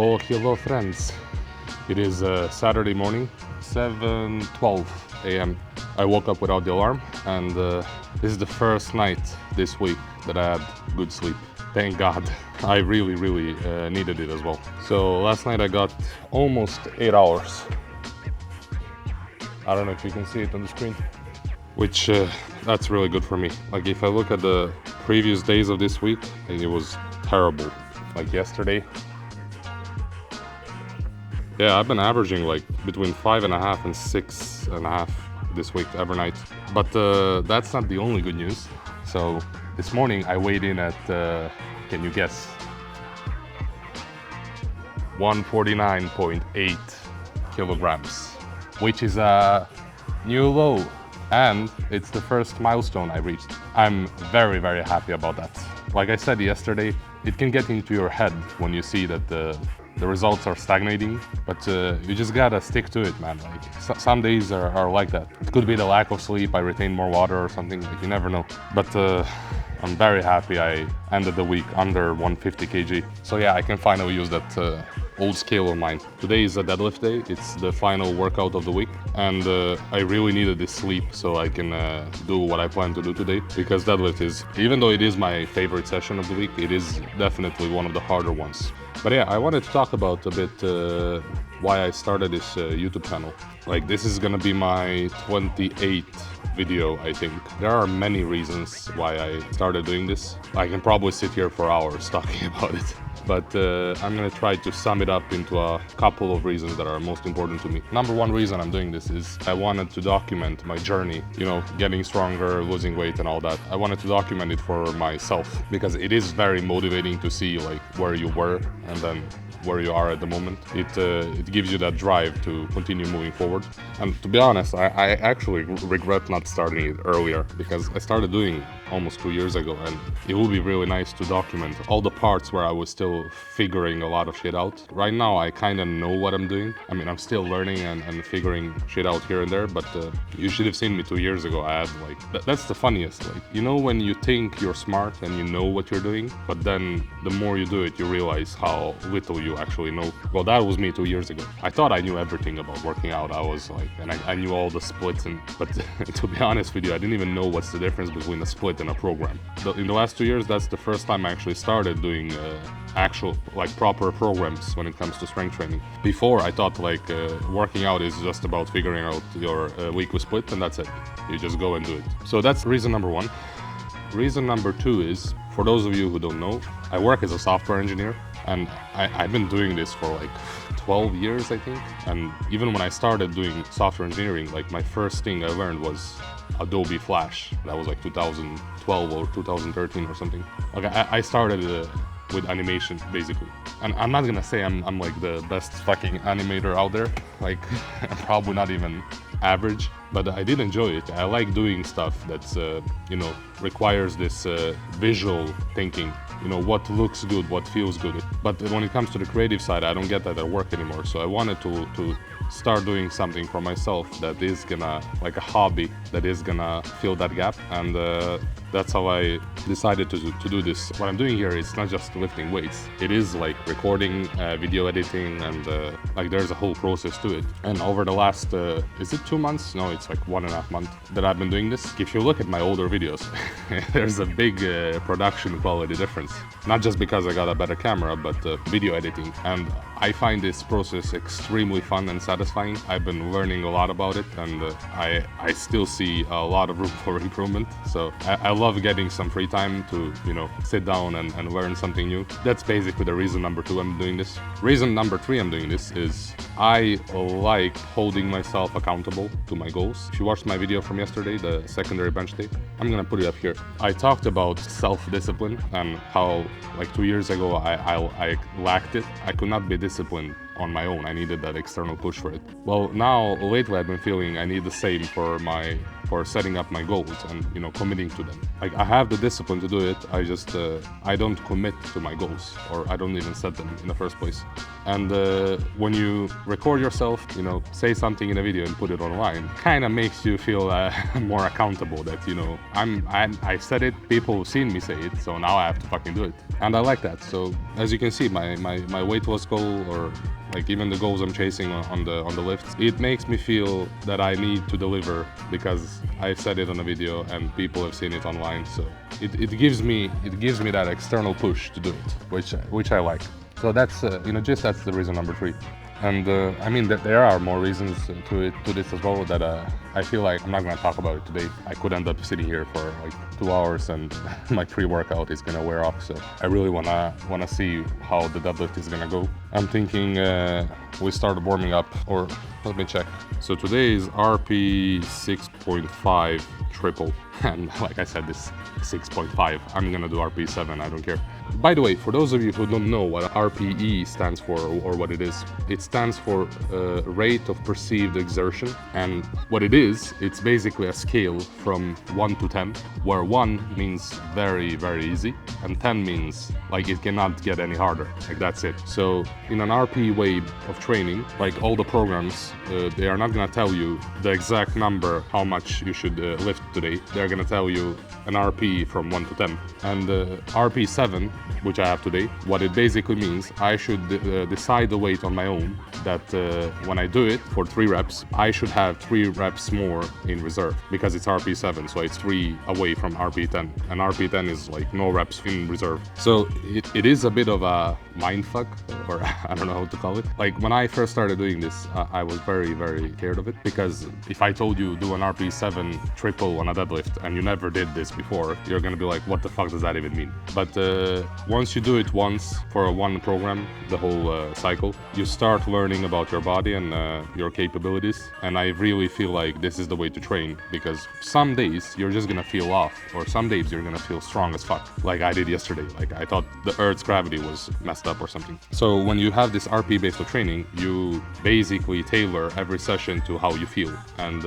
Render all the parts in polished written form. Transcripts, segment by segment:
Oh, hello friends. It is Saturday morning, 7:12 a.m. I woke up without the alarm, and this is the first night this week that I had good sleep. Thank God. I really needed it as well. So last night I got almost 8 hours. I don't know if you can see it on the screen, which that's really good for me. Like if I look at the previous days of this week, it was terrible. Like yesterday, yeah, I've been averaging like between 5.5 and 6.5 this week every night. But that's not the only good news. So this morning I weighed in at, can you guess? 149.8 kilograms, which is a new low. And it's the first milestone I reached. I'm very happy about that. Like I said yesterday, it can get into your head when you see that the results are stagnating, but you just gotta stick to it, man. Like some days are like that. It could be the lack of sleep, I retain more water or something, like you never know. But I'm very happy I ended the week under 150 kg. So yeah, I can finally use that old scale of mine. Today is a deadlift day. It's the final workout of the week, and I really needed this sleep so I can do what I plan to do today, because deadlift is, even though it is my favorite session of the week, it is definitely one of the harder ones. But yeah, I wanted to talk about a bit why I started this YouTube channel. Like this is gonna be my 28th video, I think. There are many reasons why I started doing this. I can probably sit here for hours talking about it. But I'm gonna try to sum it up into a couple of reasons that are most important to me. Number one reason I'm doing this is I wanted to document my journey, you know, getting stronger, losing weight and all that. I wanted to document it for myself, because it is very motivating to see like where you were and then where you are at the moment. It gives you that drive to continue moving forward. And to be honest, I actually regret not starting it earlier, because I started doing almost 2 years ago, and it would be really nice to document all the parts where I was still figuring a lot of shit out. Right now I kind of know what I'm doing. I mean, I'm still learning and figuring shit out here and there, but you should have seen me 2 years ago. I had like, that's the funniest, like, you know, when you think you're smart and you know what you're doing, but then the more you do it, you realize how little you actually know. Well, that was me 2 years ago. I thought I knew everything about working out. I was like, and I knew all the splits, but to be honest with you, I didn't even know what's the difference between a split and a program. In the last 2 years, that's the first time I actually started doing actual, like, proper programs when it comes to strength training. Before, I thought like working out is just about figuring out your weekly split, and that's it. You just go and do it. So that's reason number one. Reason number two is, for those of you who don't know, I work as a software engineer, and I've been doing this for like 12 years, I think. And even when I started doing software engineering, like my first thing I learned was Adobe Flash. That was like 2012 or 2013 or something. Like I started with animation, basically. And I'm not gonna say I'm like the best fucking animator out there. Like, I'm probably not even average, but I did enjoy it. I like doing stuff that's, you know, requires this visual thinking. You know, what looks good, what feels good. But when it comes to the creative side, I don't get that at work anymore. So I wanted to start doing something for myself that is gonna, like a hobby, that is gonna fill that gap. And that's how I decided to do this. What I'm doing here is not just lifting weights. It is like recording, video editing, and like there's a whole process to it. And over the last, is it 2 months? No, it's like 1.5 months that I've been doing this. If you look at my older videos, there's a big production quality difference. Not just because I got a better camera, but video editing. And I find this process extremely fun and satisfying. I've been learning a lot about it, and I still see a lot of room for improvement. So I love getting some free time to, you know, sit down and learn something new. That's basically the reason number two I'm doing this. Reason number three I'm doing this is I like holding myself accountable to my goals. If you watched my video from yesterday, the secondary bench day, I'm gonna put it up here. I talked about self-discipline and how like 2 years ago I lacked it. I could not be disciplined on my own. I needed that external push for it. Well, now lately I've been feeling I need the same for my for setting up my goals and, you know, committing to them. Like, I have the discipline to do it. I just, I don't commit to my goals, or I don't even set them in the first place. And when you record yourself, you know, say something in a video and put it online, kind of makes you feel more accountable that, you know, I said it, people have seen me say it, so now I have to fucking do it. And I like that. So as you can see, my weight loss goal, or like even the goals I'm chasing on the lifts, it makes me feel that I need to deliver because I said it on a video and people have seen it online. So it gives me that external push to do it, which I like. So that's you know, just that's the reason number 3. And I mean that there are more reasons to this as well that I feel like I'm not gonna talk about it today. I could end up sitting here for like 2 hours and my pre-workout is gonna wear off. So I really wanna see how the deadlift is gonna go. I'm thinking we start warming up, or let me check. So today is RP 6.5 triple, and like I said, this 6.5. I'm gonna do RPE7. I don't care. By the way, for those of you who don't know what RPE stands for or what it is, it stands for Rate of Perceived Exertion. And what it is, it's basically a scale from 1 to 10, where 1 means very, very easy, and 10 means like it cannot get any harder. Like, that's it. So in an RPE way of training, like all the programs, they are not gonna tell you the exact number how much you should lift today. They're gonna tell you an RPE from 1 to 10. And RPE7, which I have today, what it basically means, I should decide the weight on my own, that when I do it for 3 reps, I should have 3 reps more in reserve, because it's RPE7, so it's 3 away from RPE10, and RPE10 is like no reps in reserve. So it is a bit of a mindfuck, or I don't know how to call it. Like, when I first started doing this, I was very, very scared of it, because if I told you do an RPE7 triple on a deadlift and you never did this before, you're gonna be like, what the fuck does that even mean? But once you do it once for one program, the whole cycle, you start learning about your body and your capabilities. And I really feel like this is the way to train, because some days you're just gonna feel off, or some days you're gonna feel strong as fuck, like I did yesterday. Like, I thought the Earth's gravity was messed up or something. So when you have this RPE-based training, you basically tailor every session to how you feel. And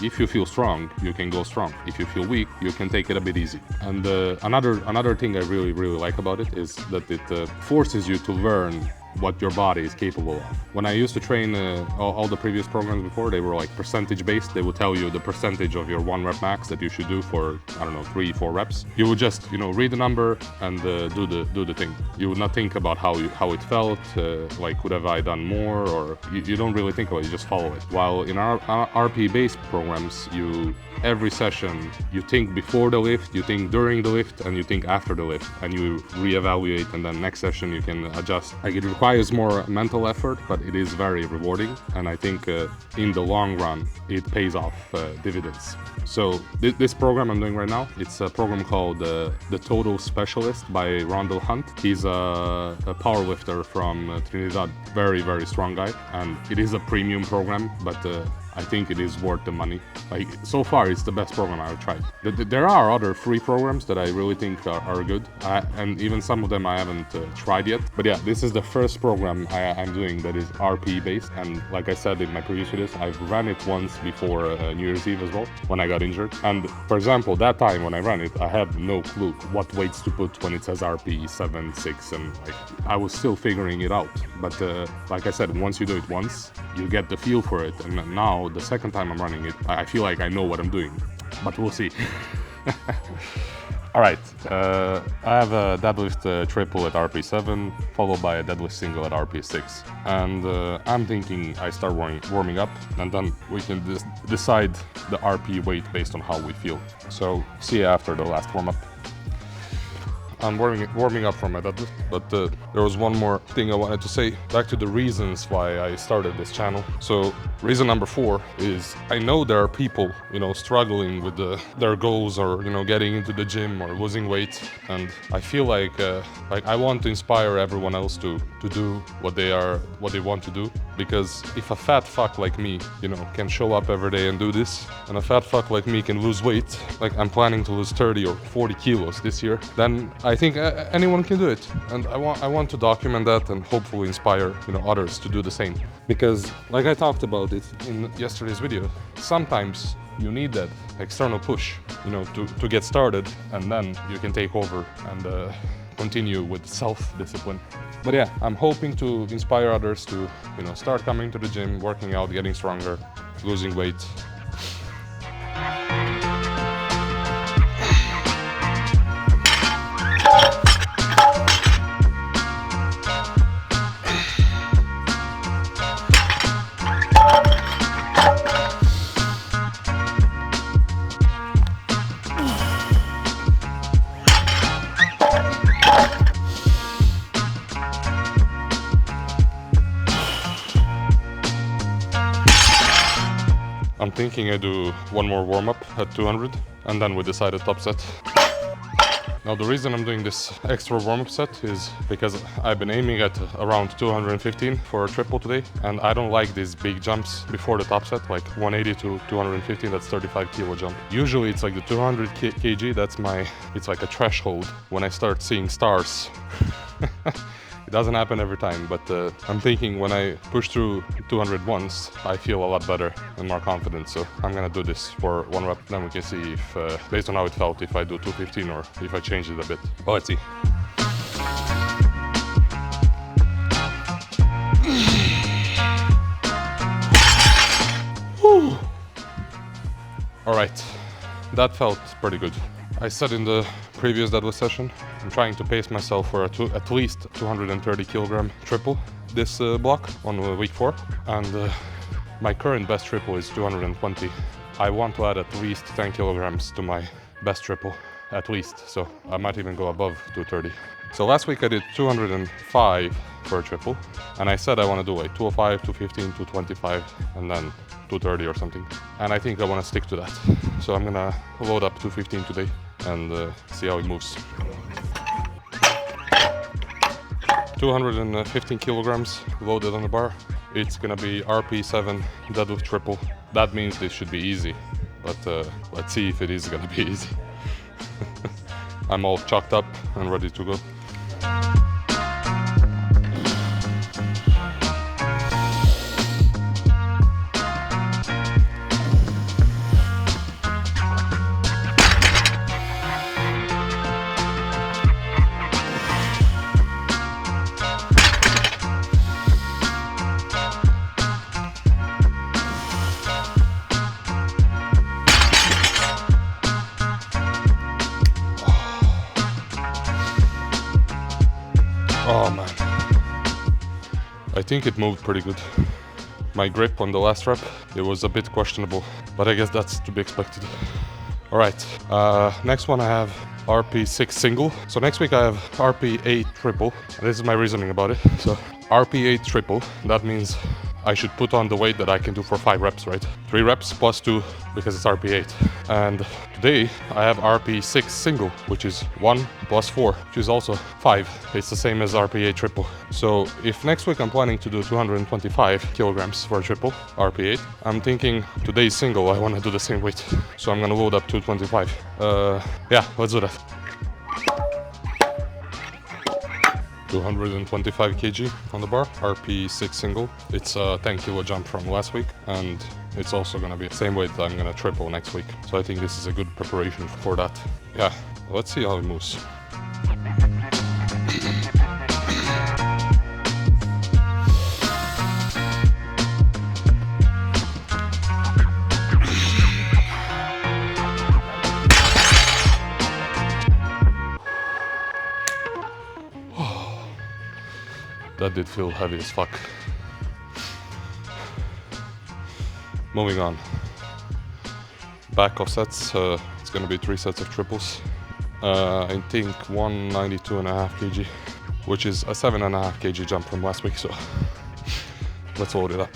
if you feel strong, you can go strong. If you feel weak, you can take it a bit easy. And another thing I really, really like about it is that it forces you to learn what your body is capable of. When I used to train all the previous programs before, they were like percentage based. They would tell you the percentage of your 1 rep max that you should do for, I don't know, 3-4 reps. You would just, you know, read the number and do the thing. You would not think about how it felt, like could have I done more, or you don't really think about it, you just follow it. While in our RP based programs, every session you think before the lift, you think during the lift, and you think after the lift, and you reevaluate, and then next session you can adjust. Like, it requires more mental effort, but it is very rewarding, and I think in the long run it pays off dividends. So this program I'm doing right now, it's a program called The Total Specialist by Rondell Hunt. He's a powerlifter from Trinidad, very, very strong guy, and it is a premium program, but I think it is worth the money. Like, so far it's the best program I've tried. There are other free programs that I really think are good, and even some of them I haven't tried yet. But yeah, this is the first program I'm doing that is RPE based, and like I said in my previous videos, I've ran it once before New Year's Eve as well, when I got injured. And for example, that time when I ran it, I had no clue what weights to put when it says RPE7, 6, and like, I was still figuring it out. But like I said, once you do it once, you get the feel for it, and now the second time I'm running it, I feel like I know what I'm doing, but we'll see. All right, I have a deadlift triple at RPE7, followed by a deadlift single at RPE6. And I'm thinking I start warming up, and then we can decide the RPE weight based on how we feel. So see you after the last warm-up. I'm warming up for my deadlift, but there was one more thing I wanted to say. Back to the reasons why I started this channel. So reason number 4 is I know there are people, you know, struggling with their goals, or, you know, getting into the gym or losing weight, and I feel like I want to inspire everyone else to do what they want to do. Because if a fat fuck like me, you know, can show up every day and do this, and a fat fuck like me can lose weight, like I'm planning to lose 30 or 40 kilos this year, then I think anyone can do it, and I want to document that and hopefully inspire, you know, others to do the same. Because, like I talked about it in yesterday's video, sometimes you need that external push, you know, to get started, and then you can take over and continue with self-discipline. But yeah, I'm hoping to inspire others to, you know, start coming to the gym, working out, getting stronger, losing weight. I'm thinking I do one more warm-up at 200 and then we decide a top set. Now the reason I'm doing this extra warm-up set is because I've been aiming at around 215 for a triple today, and I don't like these big jumps before the top set, like 180 to 215, that's 35 kilo jump. Usually it's like the 200 kg, it's like a threshold when I start seeing stars. It doesn't happen every time, but I'm thinking when I push through 200 once, I feel a lot better and more confident. So I'm gonna do this for one rep, then we can see if, based on how it felt, if I do 215 or if I change it a bit. But let's see. All right, that felt pretty good. I said in the previous deadlift session, I'm trying to pace myself for at least 230 kilogram triple this block on week 4, and my current best triple is 220. I want to add at least 10 kilograms to my best triple, at least, so I might even go above 230. So last week I did 205 for a triple, and I said I want to do like 205, 215, 225, and then 230 or something. And I think I want to stick to that. So I'm gonna load up 215 today and see how it moves. 215 kilograms loaded on the bar. It's gonna be RPE7 deadlift triple. That means this should be easy, but let's see if it is gonna be easy. I'm all chalked up and ready to go. Oh man, I think it moved pretty good. My grip on the last rep, it was a bit questionable, but I guess that's to be expected. All right, next one I have RP6 single. So next week I have RP8 triple. This is my reasoning about it. So RP8 triple, that means I should put on the weight that I can do for 5 reps, right? 3 reps plus 2 because it's RP8. And today I have RP6 single, which is 1 plus 4, which is also 5. It's the same as RP8 triple. So if next week I'm planning to do 225 kilograms for a triple, RP8, I'm thinking today's single, I want to do the same weight. So I'm gonna load up 225. Yeah, let's do that. 225 kg on the bar, RP6 single. It's a 10 kilo jump from last week, and it's also gonna be the same weight that I'm gonna triple next week. So I think this is a good preparation for that. Yeah, let's see how it moves. That did feel heavy as fuck. Moving on. Backoff sets, it's gonna be 3 sets of triples. I think 192.5 kg, which is a 7.5 kg jump from last week, so let's load it up.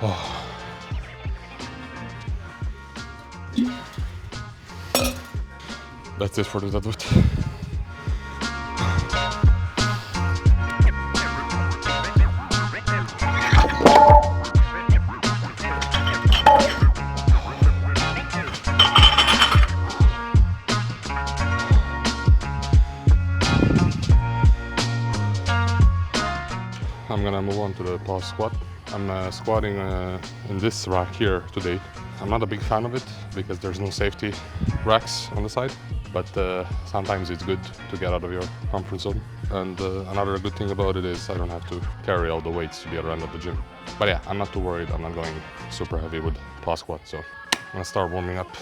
Oh. That's it for the deadlift. I'm gonna move on to the pause squat. I'm squatting in this rack here today. I'm not a big fan of it because there's no safety racks on the side, but sometimes it's good to get out of your comfort zone. And another good thing about it is I don't have to carry all the weights to the other end of the gym. But yeah, I'm not too worried. I'm not going super heavy with pause squat, so I'm gonna start warming up.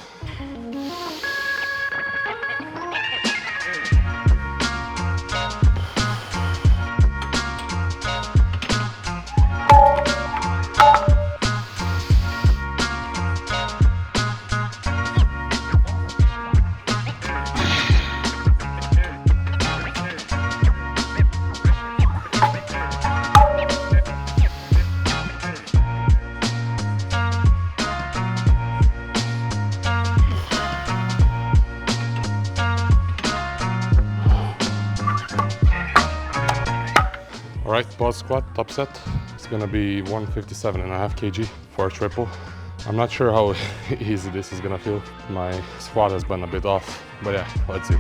Alright, pause squat, top set. It's gonna be 157.5 kg for a triple. I'm not sure how easy this is gonna feel. My squat has been a bit off, but yeah, let's see.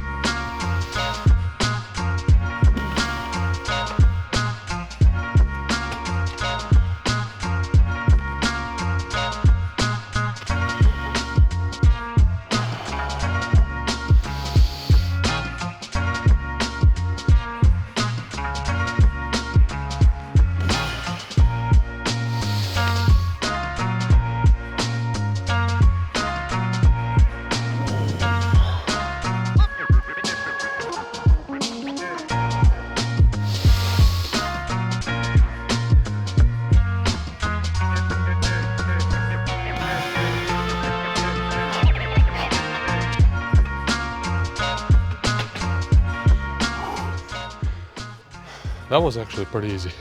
That was actually pretty easy.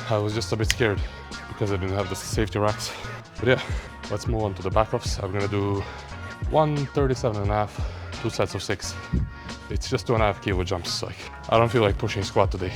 I was just a bit scared because I didn't have the safety racks. But yeah, let's move on to the backoffs. I'm gonna do 137.5, 2 sets of 6. It's just 2.5 kilo jumps. Like, I don't feel like pushing squat today.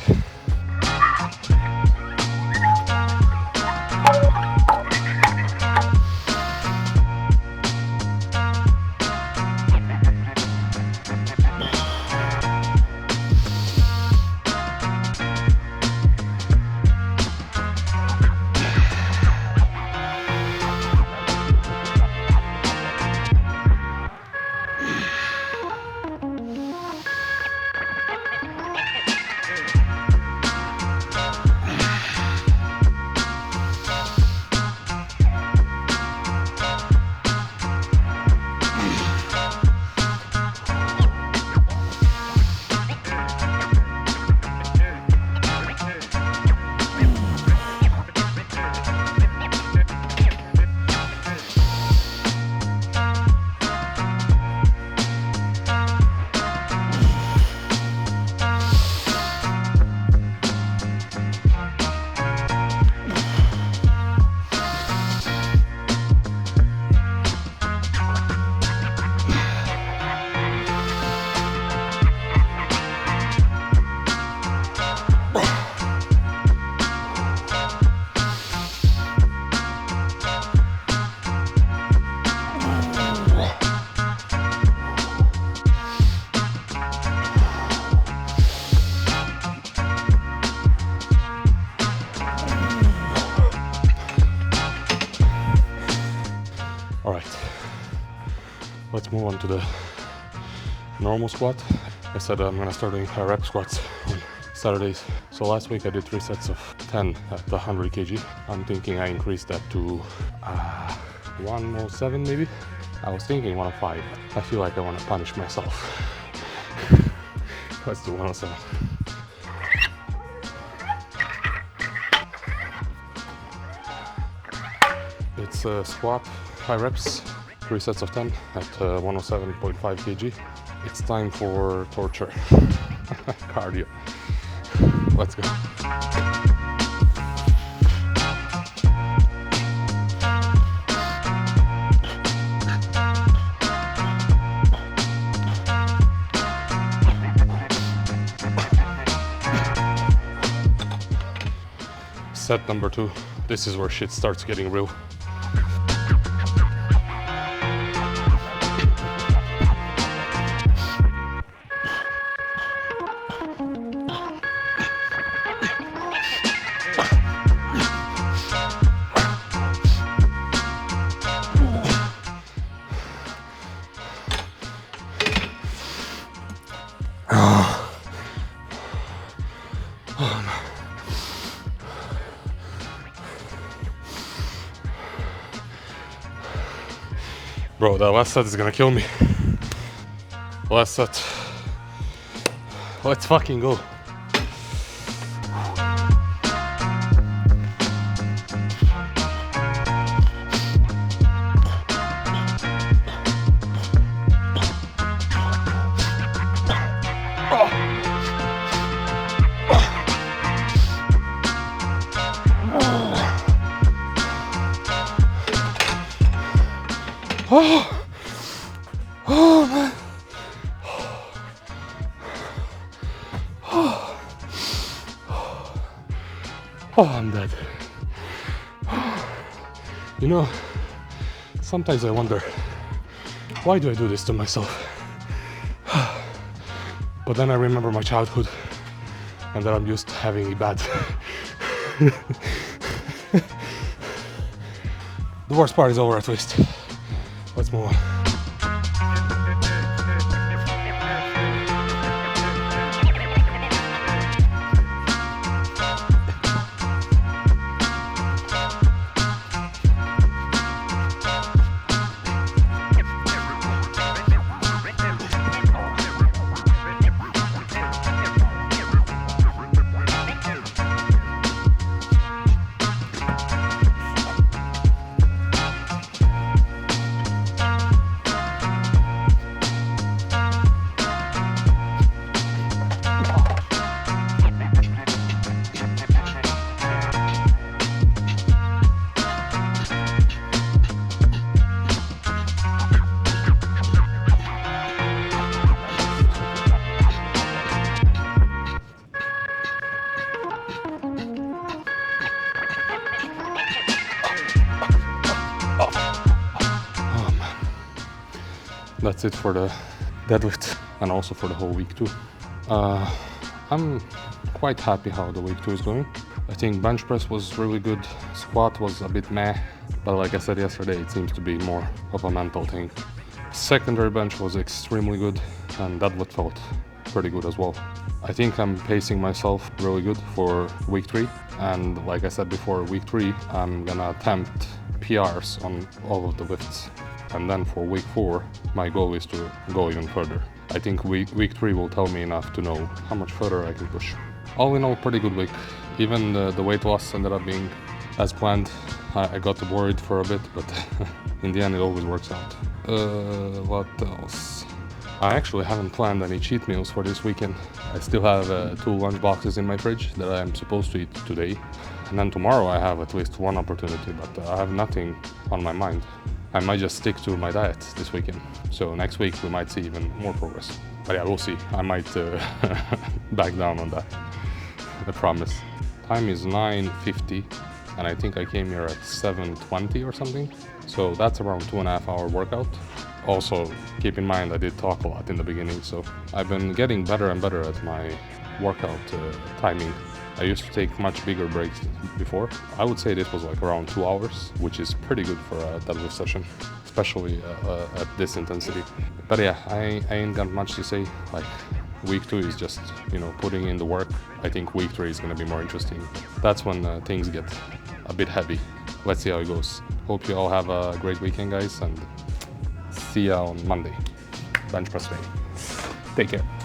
Let's move on to the normal squat. I said I'm gonna start doing high rep squats on Saturdays. So last week I did 3 sets of 10 at the 100 kg. I'm thinking I increased that to 107 maybe. I was thinking 105. I feel like I want to punish myself. Let's do 107. It's a squat, high reps, 3 sets of 10 at 107.5 kg. It's time for torture. Cardio. Let's go. Set number 2. This is where shit starts getting real. Bro, that last set is gonna kill me. Last set. Let's fucking go. Oh man. Oh, I'm dead. You know, sometimes I wonder, why do I do this to myself? But then I remember my childhood and that I'm used to having it bad. The worst part is over at least. Let's move on. That's it for the deadlift and also for the whole week 2. I'm quite happy how the week 2 is going. I think bench press was really good, squat was a bit meh, but like I said yesterday, it seems to be more of a mental thing. Secondary bench was extremely good and deadlift felt pretty good as well. I think I'm pacing myself really good for week 3, and like I said before, week 3 I'm gonna attempt PRs on all of the lifts. And then for week 4, my goal is to go even further. I think week 3 will tell me enough to know how much further I can push. All in all, pretty good week. Even the weight loss ended up being as planned. I got worried for a bit, but in the end it always works out. What else? I actually haven't planned any cheat meals for this weekend. I still have 2 lunch boxes in my fridge that I'm supposed to eat today. And then tomorrow I have at least one opportunity, but I have nothing on my mind. I might just stick to my diet this weekend. So next week we might see even more progress. But yeah, we'll see. I might back down on that. I promise. Time is 9:50 and I think I came here at 7:20 or something. So that's around 2.5 hour workout. Also, keep in mind I did talk a lot in the beginning, so I've been getting better and better at my workout timing. I used to take much bigger breaks before. I would say this was like around 2 hours, which is pretty good for a deadlift session, especially at this intensity. But yeah, I ain't got much to say. Like, week 2 is just, you know, putting in the work. I think week 3 is gonna be more interesting. That's when things get a bit heavy. Let's see how it goes. Hope you all have a great weekend, guys, and see ya on Monday, bench press day. Take care.